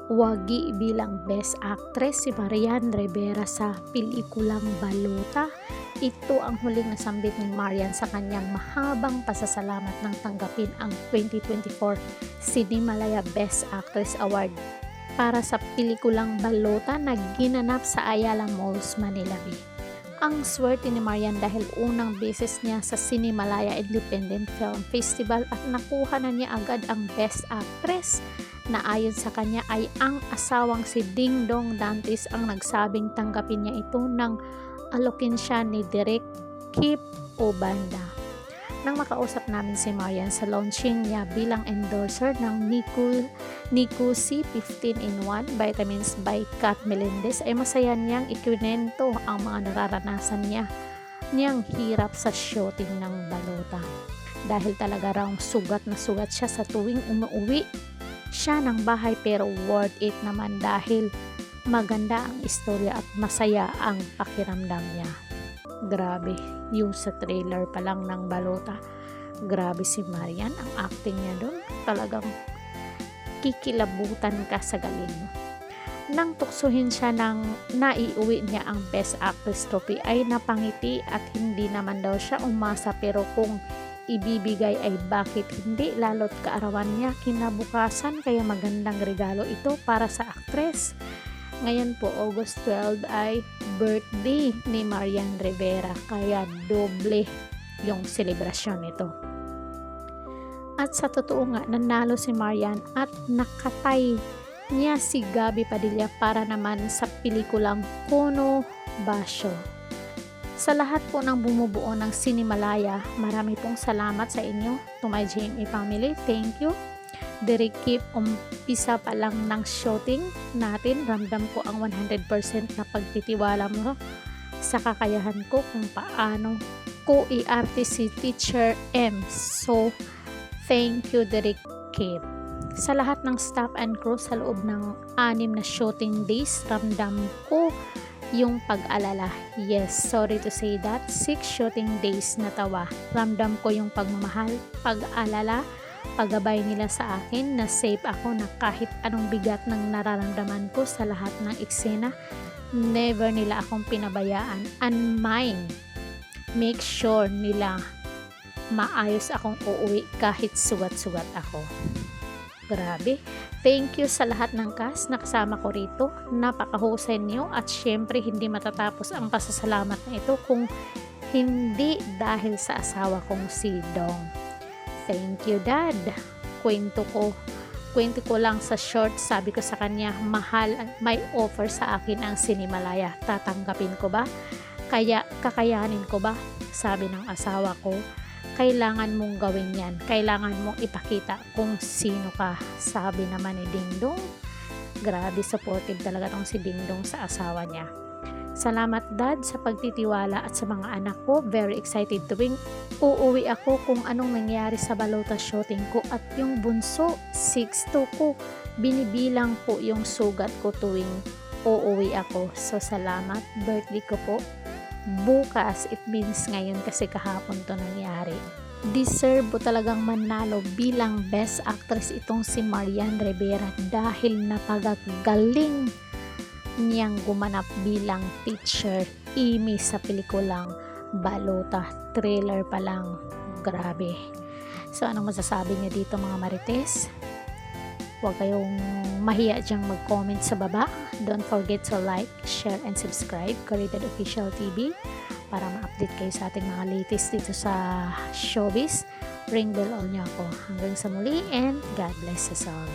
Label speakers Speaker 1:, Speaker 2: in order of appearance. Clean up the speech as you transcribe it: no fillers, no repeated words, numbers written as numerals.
Speaker 1: wagi bilang Best Actress si Marian Rivera sa pelikulang Balota. Ito ang huling nasambit ni Marian sa kanyang mahabang pasasalamat nang tanggapin ang 2024 Cinemalaya Best Actress Award para sa pelikulang Balota na ginanap sa Ayala Malls, Manila Bay. Ang swerte ni Marian dahil unang beses niya sa Cinemalaya Independent Film Festival at nakuha na niya agad ang Best Actress na ayon sa kanya ay ang asawang si Ding Dong Dantes ang nagsabing tanggapin niya ito nang alokin siya ni Direk Kip Obanda. Nang makausap namin si Marian sa launching niya bilang endorser ng Nico C 15-in-1 Vitamins by Kat Melendez ay masaya niyang ikwento ang mga nararanasan niyang hirap sa shooting ng Balota. Dahil talaga raw sugat na sugat siya sa tuwing umuwi siya ng bahay, pero worth it naman dahil maganda ang istorya at masaya ang pakiramdam niya. Grabe, yung sa trailer pa lang ng Balota, grabe si Marian, ang acting niya doon, talagang kikilabutan ka sa galing. Nang tuksuhin siya ng naiuwi niya ang Best Actress trophy ay napangiti at hindi naman daw siya umasa, pero kung ibibigay ay bakit hindi, lalo't kaarawan niya kinabukasan, kaya magandang regalo ito para sa actress. Ngayon po, August 12 ay birthday ni Marian Rivera, kaya doble yung selebrasyon nito. At sa totoo nga, nanalo si Marian at nakatay niya si Gabby Padilla para naman sa pelikulang Kono Basyo. Sa lahat po ng bumubuo ng Cinemalaya, marami pong salamat sa inyo, to my GMA family. Thank you. Direk Kip, umpisa pa lang ng shooting natin, ramdam ko ang 100% na pagtitiwala mo sa kakayahan ko kung paano ko i-arte si Teacher M. So, thank you Direk Kip. Sa lahat ng staff and crew sa loob ng 6 na shooting days, ramdam ko yung pag-alala. Yes, sorry to say that. 6 shooting days na tawa. Ramdam ko yung pagmamahal, pag-alala, paggabay nila sa akin na safe ako na kahit anong bigat ng nararamdaman ko sa lahat ng eksena, never nila akong pinabayaan. And mine, make sure nila maayos akong uuwi kahit sugat-sugat ako. Grabe. Thank you sa lahat ng cast na kasama ko rito. Napakahusay niyo at syempre hindi matatapos ang pasasalamat na ito kung hindi dahil sa asawa kong si Dong. Thank you, Dad. Kwento ko lang sa short, sabi ko sa kanya, mahal, may offer sa akin ang Cinemalaya. Tatanggapin ko ba? Kaya kakayanin ko ba? Sabi ng asawa ko, kailangan mong gawin yan. Kailangan mong ipakita kung sino ka. Sabi naman ni Ding Dong. Grabe, supportive talaga tong si Ding Dong sa asawa niya. Salamat Dad sa pagtitiwala at sa mga anak ko. Very excited tuwing uuwi ako kung anong nangyari sa Balota shooting ko. At yung bunso, 6'2" ko. Binibilang po yung sugat ko tuwing uuwi ako. So salamat, birthday ko po bukas, it means ngayon kasi kahapon to nangyari. Deserve po talagang manalo bilang Best Actress itong si Marian Rivera dahil napagagaling niyang gumanap bilang teacher Amy sa pelikulang Balota. Trailer pa lang, grabe. So anong masasabi niyo dito mga Marites? Huwag kayong mahiya dyang mag-comment sa baba. Don't forget to like, share, and subscribe Karated Official TV para ma-update kayo sa ating mga latest dito sa showbiz. Ring bell all niyo ako. Hanggang sa muli and God bless us all.